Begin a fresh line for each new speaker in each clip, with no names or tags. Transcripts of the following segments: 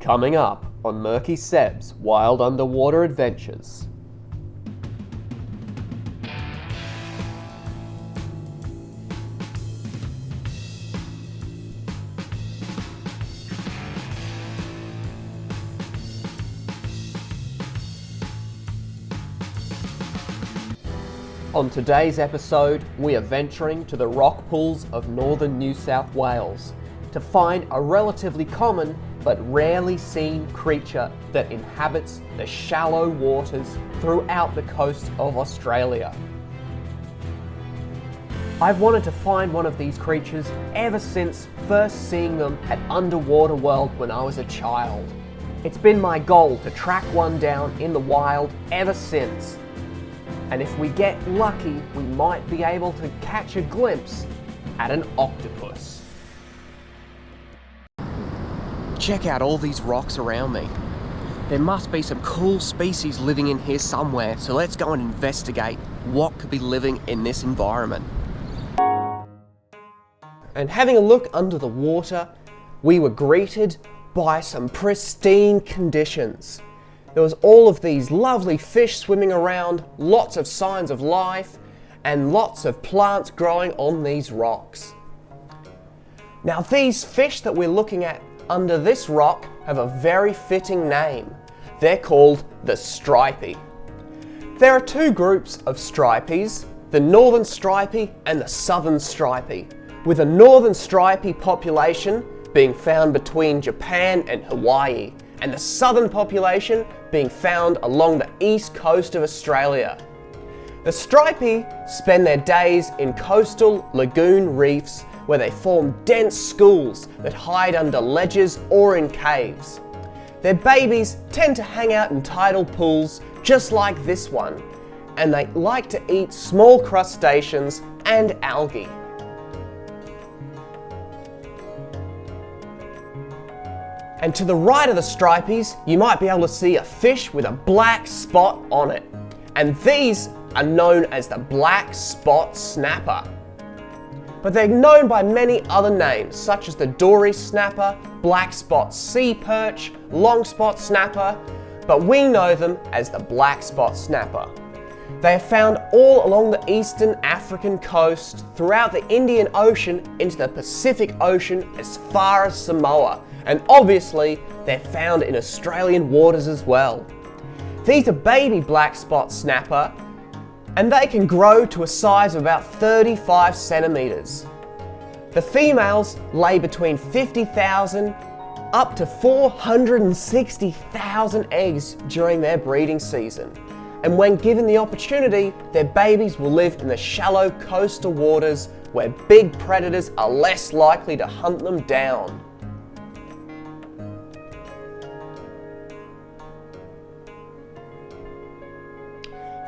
Coming up on Murky Seb's Wild Underwater Adventures. On today's episode, we are venturing to the Rockpools of northern New South Wales to find a relatively common but rarely seen creature that inhabits the shallow waters throughout the coast of Australia. I've wanted to find one of these creatures ever since first seeing them at Underwater World when I was a child. It's been my goal to track one down in the wild ever since. And if we get lucky, we might be able to catch a glimpse at an octopus. Check out all these rocks around me. There must be some cool species living in here somewhere, so let's go and investigate what could be living in this environment. And having a look under the water, we were greeted by some pristine conditions. There was all of these lovely fish swimming around, lots of signs of life, and lots of plants growing on these rocks. Now these fish that we're looking at under this rock have a very fitting name. They're called the stripey. There are two groups of stripeys, the northern stripey and the southern stripey, with a northern stripey population being found between Japan and Hawaii, and the southern population being found along the east coast of Australia. The stripey spend their days in coastal lagoon reefs where they form dense schools that hide under ledges or in caves. Their babies tend to hang out in tidal pools just like this one, and they like to eat small crustaceans and algae. And to the right of the stripeys, you might be able to see a fish with a black spot on it. And these are known as the black spot snapper. But they're known by many other names, such as the dory snapper, black spot sea perch, long spot snapper, but we know them as the black spot snapper. They are found all along the eastern African coast, throughout the Indian Ocean into the Pacific Ocean as far as Samoa. And obviously, they're found in Australian waters as well. These are baby black spot snapper, and they can grow to a size of about 35 centimeters. The females lay between 50,000 up to 460,000 eggs during their breeding season. And when given the opportunity, their babies will live in the shallow coastal waters where big predators are less likely to hunt them down.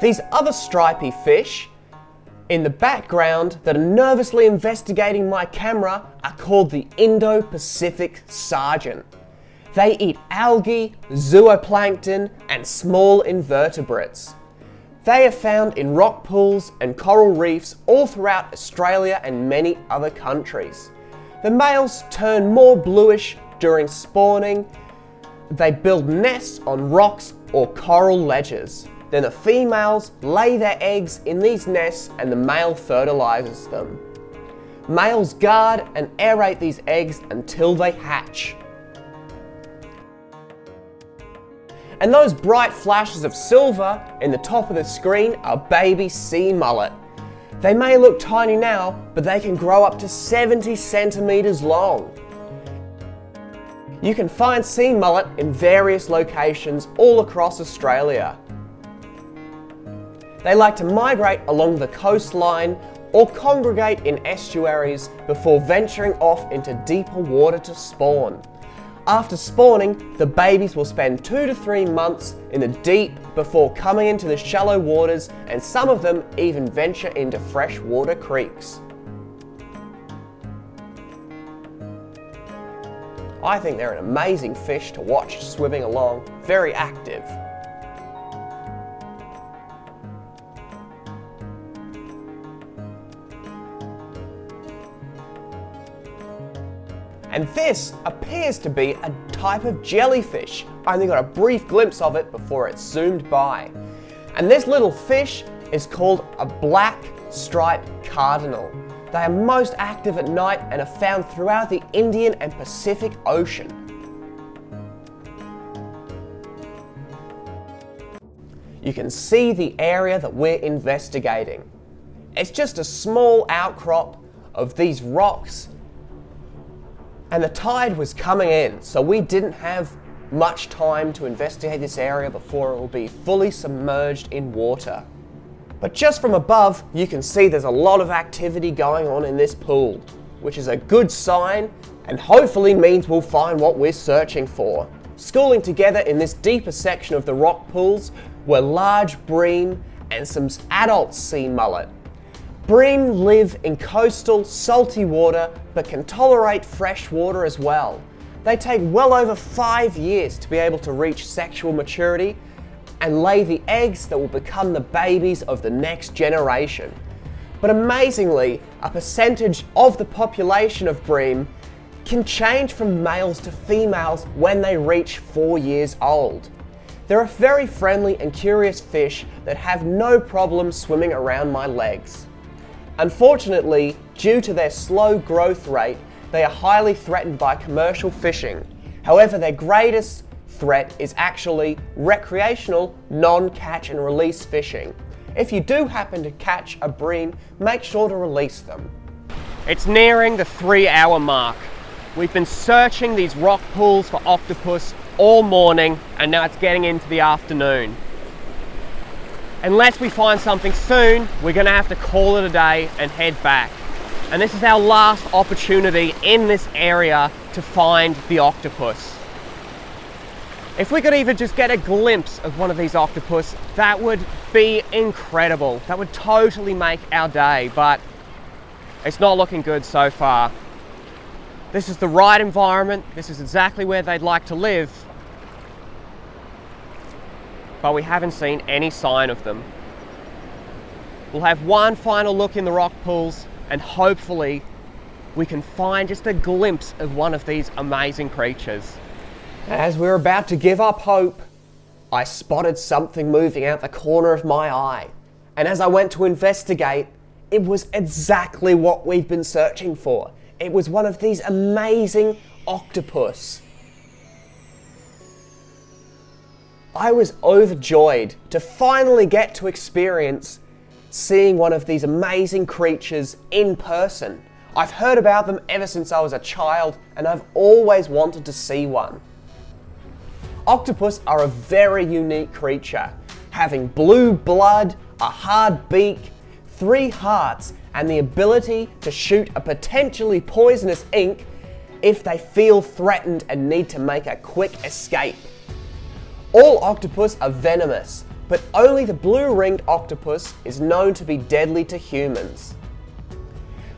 These other stripey fish in the background that are nervously investigating my camera are called the Indo-Pacific Sergeant. They eat algae, zooplankton, and small invertebrates. They are found in rock pools and coral reefs all throughout Australia and many other countries. The males turn more bluish during spawning. They build nests on rocks or coral ledges. Then the females lay their eggs in these nests and the male fertilizes them. Males guard and aerate these eggs until they hatch. And those bright flashes of silver in the top of the screen are baby sea mullet. They may look tiny now, but they can grow up to 70 centimeters long. You can find sea mullet in various locations all across Australia. They like to migrate along the coastline or congregate in estuaries before venturing off into deeper water to spawn. After spawning, the babies will spend 2 to 3 months in the deep before coming into the shallow waters, and some of them even venture into freshwater creeks. I think they're an amazing fish to watch swimming along, very active. And this appears to be a type of jellyfish. I only got a brief glimpse of it before it zoomed by. And this little fish is called a black striped cardinal. They are most active at night and are found throughout the Indian and Pacific Ocean. You can see the area that we're investigating. It's just a small outcrop of these rocks, and the tide was coming in, so we didn't have much time to investigate this area before it will be fully submerged in water. But just from above, you can see there's a lot of activity going on in this pool, which is a good sign and hopefully means we'll find what we're searching for. Schooling together in this deeper section of the rock pools were large bream and some adult sea mullet. Bream live in coastal, salty water, but can tolerate fresh water as well. They take well over 5 years to be able to reach sexual maturity and lay the eggs that will become the babies of the next generation. But amazingly, a percentage of the population of bream can change from males to females when they reach 4 years old. They're a very friendly and curious fish that have no problem swimming around my legs. Unfortunately, due to their slow growth rate, they are highly threatened by commercial fishing. However, their greatest threat is actually recreational, non-catch and release fishing. If you do happen to catch a bream, make sure to release them. It's nearing the 3-hour mark. We've been searching these rock pools for octopus all morning, and now it's getting into the afternoon. Unless we find something soon, we're going to have to call it a day and head back. And this is our last opportunity in this area to find the octopus. If we could even just get a glimpse of one of these octopus, that would be incredible. That would totally make our day, but it's not looking good so far. This is the right environment. This is exactly where they'd like to live. But we haven't seen any sign of them. We'll have one final look in the rock pools and hopefully we can find just a glimpse of one of these amazing creatures. As we're about to give up hope, I spotted something moving out the corner of my eye. And as I went to investigate, it was exactly what we'd been searching for. It was one of these amazing octopus. I was overjoyed to finally get to experience seeing one of these amazing creatures in person. I've heard about them ever since I was a child, and I've always wanted to see one. Octopus are a very unique creature, having blue blood, a hard beak, 3 hearts, and the ability to shoot a potentially poisonous ink if they feel threatened and need to make a quick escape. All octopus are venomous, but only the blue-ringed octopus is known to be deadly to humans.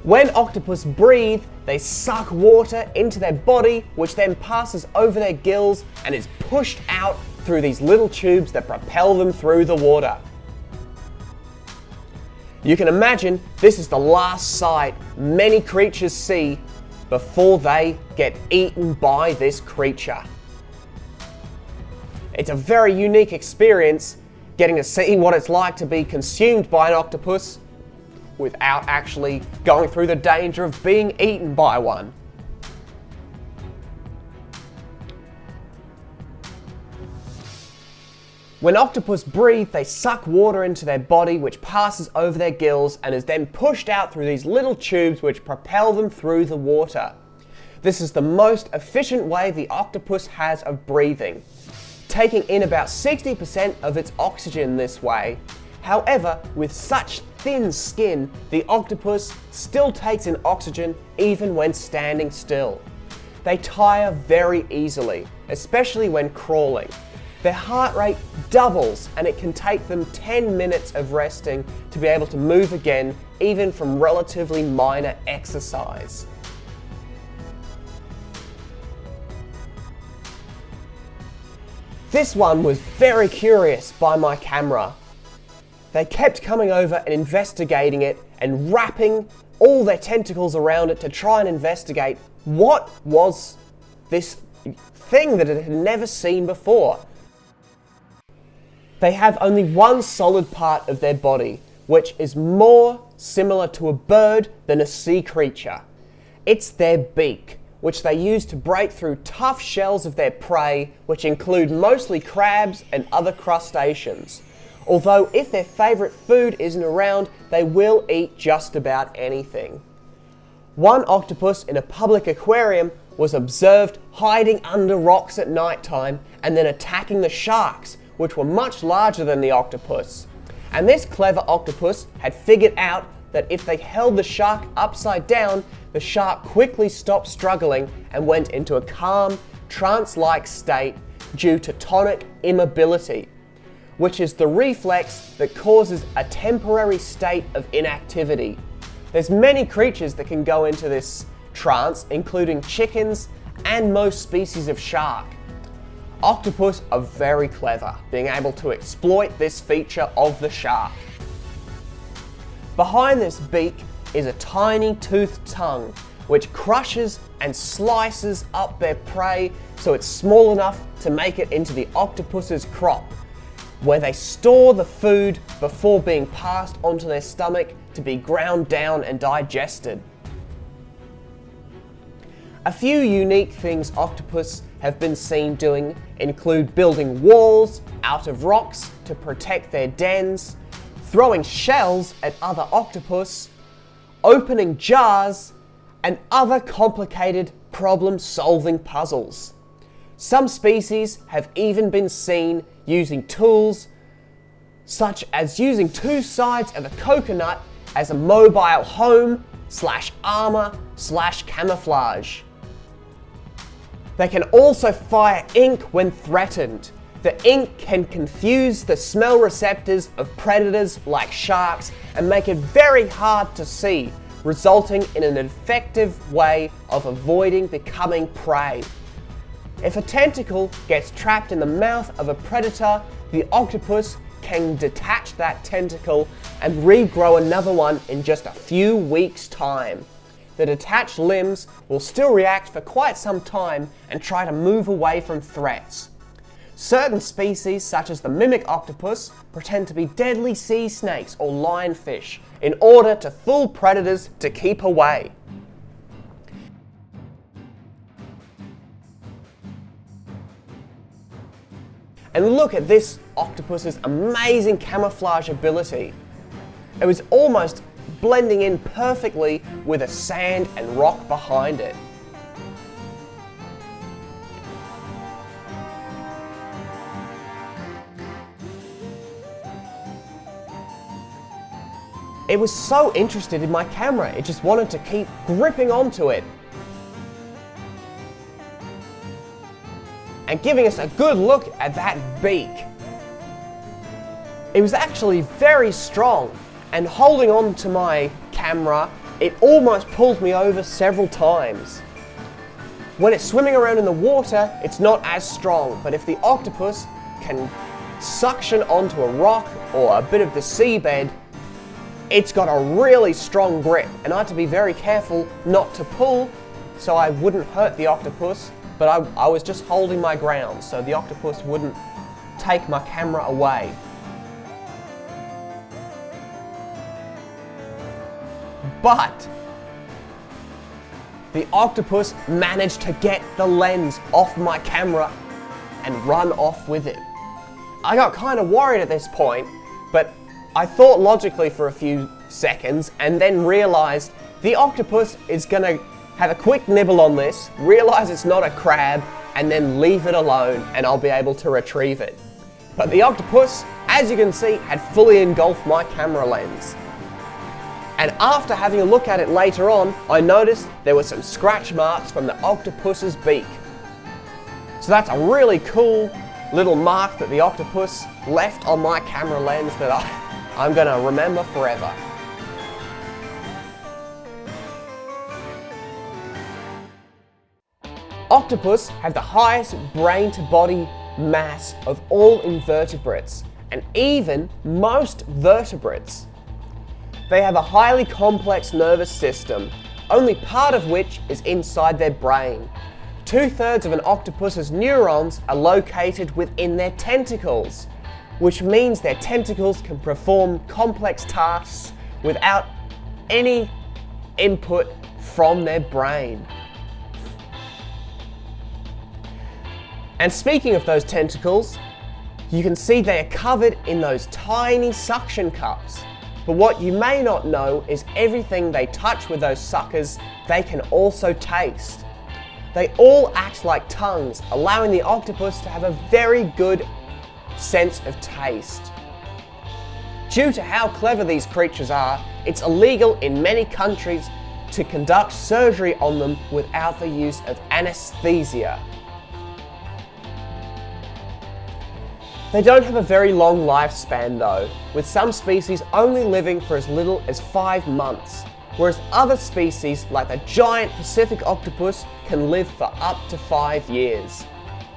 When octopus breathe, they suck water into their body, which then passes over their gills and is pushed out through these little tubes that propel them through the water. You can imagine this is the last sight many creatures see before they get eaten by this creature. It's a very unique experience getting to see what it's like to be consumed by an octopus without actually going through the danger of being eaten by one. When octopus breathe, they suck water into their body, which passes over their gills and is then pushed out through these little tubes which propel them through the water. This is the most efficient way the octopus has of breathing, taking in about 60% of its oxygen this way. However, with such thin skin, the octopus still takes in oxygen even when standing still. They tire very easily, especially when crawling. Their heart rate doubles and it can take them 10 minutes of resting to be able to move again, even from relatively minor exercise. This one was very curious by my camera. They kept coming over and investigating it and wrapping all their tentacles around it to try and investigate what was this thing that it had never seen before. They have only one solid part of their body, which is more similar to a bird than a sea creature. It's their beak, which they use to break through tough shells of their prey, which include mostly crabs and other crustaceans. Although if their favourite food isn't around, they will eat just about anything. One octopus in a public aquarium was observed hiding under rocks at night time and then attacking the sharks, which were much larger than the octopus. And this clever octopus had figured out that if they held the shark upside down, the shark quickly stopped struggling and went into a calm, trance-like state due to tonic immobility, which is the reflex that causes a temporary state of inactivity. There's many creatures that can go into this trance, including chickens and most species of shark. Octopus are very clever, being able to exploit this feature of the shark. Behind this beak is a tiny toothed tongue, which crushes and slices up their prey so it's small enough to make it into the octopus's crop, where they store the food before being passed onto their stomach to be ground down and digested. A few unique things octopus have been seen doing include building walls out of rocks to protect their dens, throwing shells at other octopus, opening jars, and other complicated problem-solving puzzles. Some species have even been seen using tools such as using two sides of a coconut as a mobile home / armor / camouflage. They can also fire ink when threatened. The ink can confuse the smell receptors of predators like sharks and make it very hard to see, resulting in an effective way of avoiding becoming prey. If a tentacle gets trapped in the mouth of a predator, the octopus can detach that tentacle and regrow another one in just a few weeks' time. The detached limbs will still react for quite some time and try to move away from threats. Certain species, such as the mimic octopus, pretend to be deadly sea snakes or lionfish in order to fool predators to keep away. And look at this octopus's amazing camouflage ability. It was almost blending in perfectly with the sand and rock behind it. It was so interested in my camera, it just wanted to keep gripping onto it and giving us a good look at that beak. It was actually very strong, and holding on to my camera, it almost pulled me over several times. When it's swimming around in the water, it's not as strong, but if the octopus can suction onto a rock or a bit of the seabed, it's got a really strong grip, and I had to be very careful not to pull so I wouldn't hurt the octopus, but I was just holding my ground so the octopus wouldn't take my camera away. But the octopus managed to get the lens off my camera and run off with it. I got kind of worried at this point, but I thought logically for a few seconds and then realized the octopus is gonna have a quick nibble on this, realize it's not a crab, and then leave it alone and I'll be able to retrieve it. But the octopus, as you can see, had fully engulfed my camera lens. And after having a look at it later on, I noticed there were some scratch marks from the octopus's beak. So that's a really cool little mark that the octopus left on my camera lens that I'm gonna remember forever. Octopus have the highest brain-to-body mass of all invertebrates, and even most vertebrates. They have a highly complex nervous system, only part of which is inside their brain. 2/3 of an octopus's neurons are located within their tentacles, which means their tentacles can perform complex tasks without any input from their brain. And speaking of those tentacles, you can see they are covered in those tiny suction cups. But what you may not know is everything they touch with those suckers, they can also taste. They all act like tongues, allowing the octopus to have a very good sense of taste. Due to how clever these creatures are, it's illegal in many countries to conduct surgery on them without the use of anesthesia. They don't have a very long lifespan though, with some species only living for as little as 5 months, whereas other species like the giant Pacific octopus can live for up to 5 years.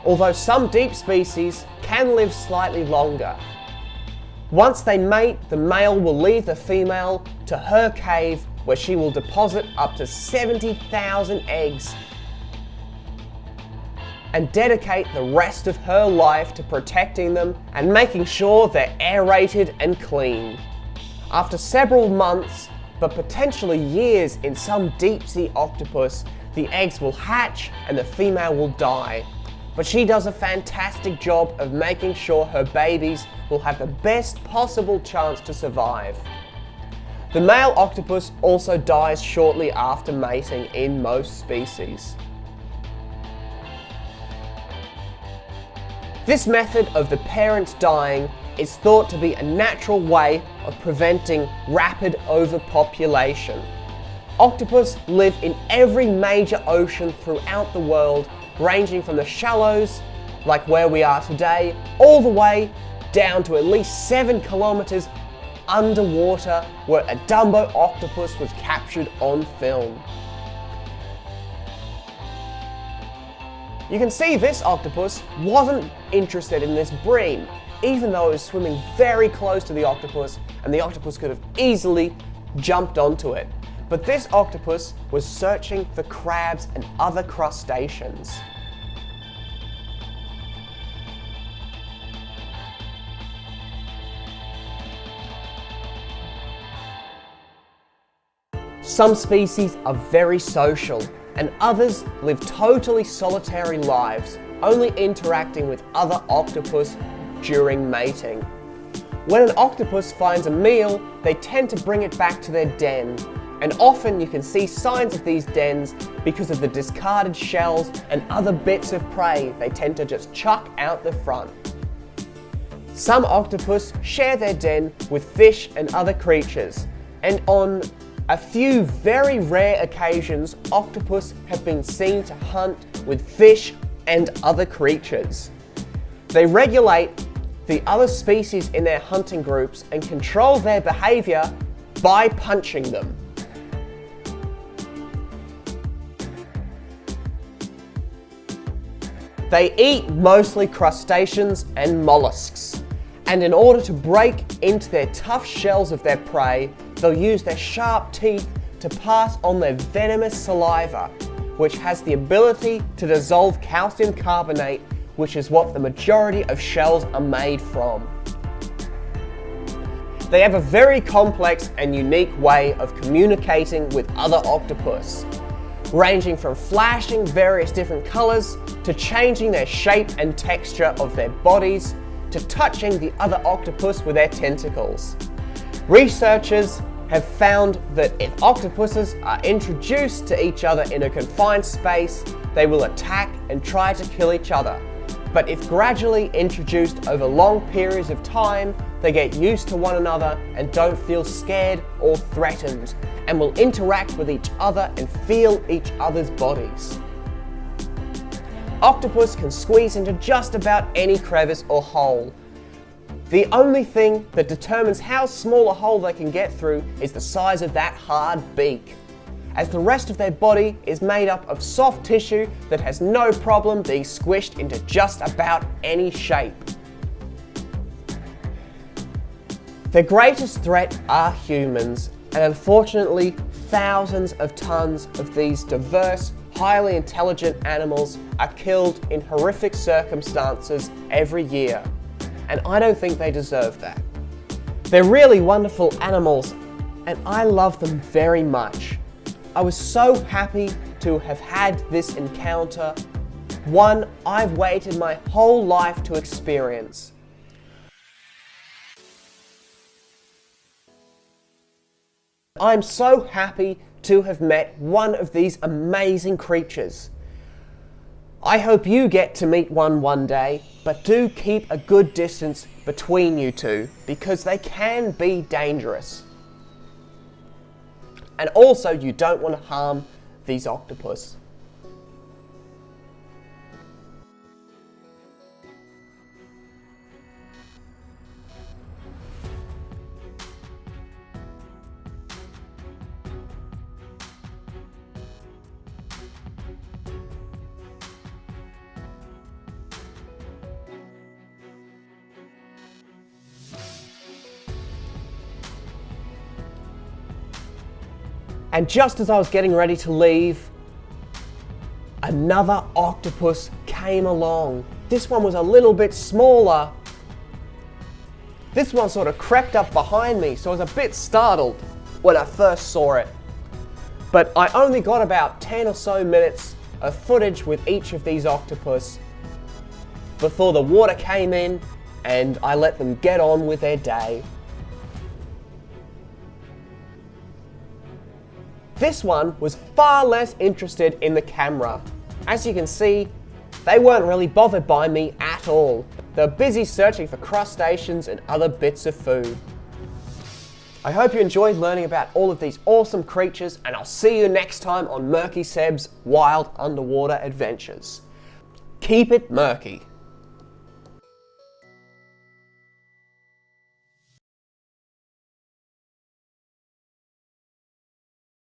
Although some deep species can live slightly longer. Once they mate, the male will leave the female to her cave where she will deposit up to 70,000 eggs and dedicate the rest of her life to protecting them and making sure they're aerated and clean. After several months, but potentially years in some deep sea octopus, the eggs will hatch and the female will die. But she does a fantastic job of making sure her babies will have the best possible chance to survive. The male octopus also dies shortly after mating in most species. This method of the parents dying is thought to be a natural way of preventing rapid overpopulation. Octopus live in every major ocean throughout the world, ranging from the shallows, like where we are today, all the way down to at least 7 kilometers underwater, where a Dumbo octopus was captured on film. You can see this octopus wasn't interested in this bream, even though it was swimming very close to the octopus and the octopus could have easily jumped onto it. But this octopus was searching for crabs and other crustaceans. Some species are very social, and others live totally solitary lives, only interacting with other octopus during mating. When an octopus finds a meal, they tend to bring it back to their den, and often you can see signs of these dens because of the discarded shells and other bits of prey they tend to just chuck out the front. Some octopus share their den with fish and other creatures, and on a few very rare occasions, octopus have been seen to hunt with fish and other creatures. They regulate the other species in their hunting groups and control their behavior by punching them. They eat mostly crustaceans and mollusks, and in order to break into their tough shells of their prey, they'll use their sharp teeth to pass on their venomous saliva, which has the ability to dissolve calcium carbonate, which is what the majority of shells are made from. They have a very complex and unique way of communicating with other octopus, ranging from flashing various different colors to changing their shape and texture of their bodies to touching the other octopus with their tentacles. Researchers have found that if octopuses are introduced to each other in a confined space, they will attack and try to kill each other. But if gradually introduced over long periods of time, they get used to one another and don't feel scared or threatened, and will interact with each other and feel each other's bodies. Octopus can squeeze into just about any crevice or hole. The only thing that determines how small a hole they can get through is the size of that hard beak, as the rest of their body is made up of soft tissue that has no problem being squished into just about any shape. Their greatest threat are humans, And unfortunately, thousands of tons of these diverse, highly intelligent animals are killed in horrific circumstances every year. And I don't think they deserve that. They're really wonderful animals, and I love them very much. I was so happy to have had this encounter, one I've waited my whole life to experience. I'm so happy to have met one of these amazing creatures. I hope you get to meet one day, but do keep a good distance between you two because they can be dangerous. And also, you don't want to harm these octopus. And just as I was getting ready to leave, another octopus came along. This one was a little bit smaller. This one sort of crept up behind me, so I was a bit startled when I first saw it. But I only got about 10 or so minutes of footage with each of these octopus before the water came in and I let them get on with their day. This one was far less interested in the camera. As you can see, they weren't really bothered by me at all. They were busy searching for crustaceans and other bits of food. I hope you enjoyed learning about all of these awesome creatures, and I'll see you next time on Murky Seb's Wild Underwater Adventures. Keep it murky.